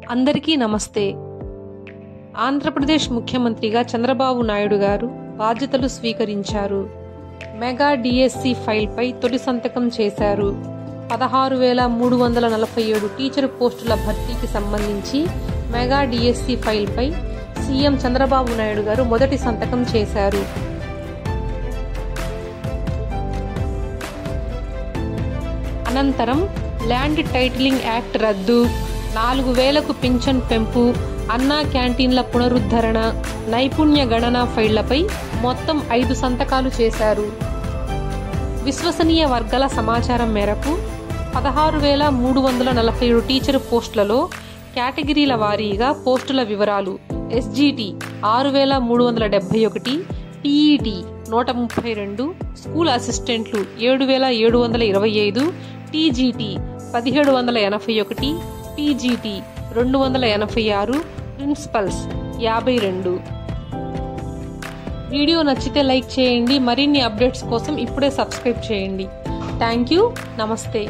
అందరికీ నమస్తే. ఆంధ్రప్రదేశ్ ముఖ్యమంత్రిగా చంద్రబాబు నాయుడు గారు బాధ్యతలు స్వీకరించారు. మెగా డిఎస్సి ఫైల్పై తొలి సంతకం చేశారు. 16,347 టీచర్ పోస్టుల భర్తీకి సంబంధించి మెగా డిఎస్సి ఫైల్పై సీఎం చంద్రబాబు నాయుడు గారు మొదటి సంతకం చేశారు. అనంతరం ల్యాండ్ టైటిలింగ్ యాక్ట్ రద్దు, 4,000కు పింఛన్ పెంపు, అన్నా క్యాంటీన్ల పునరుద్ధరణ, నైపుణ్య గణన ఫైళ్లపై మొత్తం 5 సంతకాలు చేశారు. విశ్వసనీయ వర్గాల సమాచారం మేరకు 16,347 టీచర్ పోస్టులలో కేటగిరీల వారీగా పోస్టుల వివరాలు: ఎస్జిటి 6,371, టీఈటి 132, స్కూల్ అసిస్టెంట్లు 7,725, టీజీటీ 1,781, పీజీటీ 286, ప్రిన్సిపల్స్ 52. వీడియో నచ్చితే లైక్ చేయండి. మరిన్ని అప్డేట్స్ కోసం ఇప్పుడే సబ్స్క్రైబ్ చేయండి. Thank you. నమస్తే.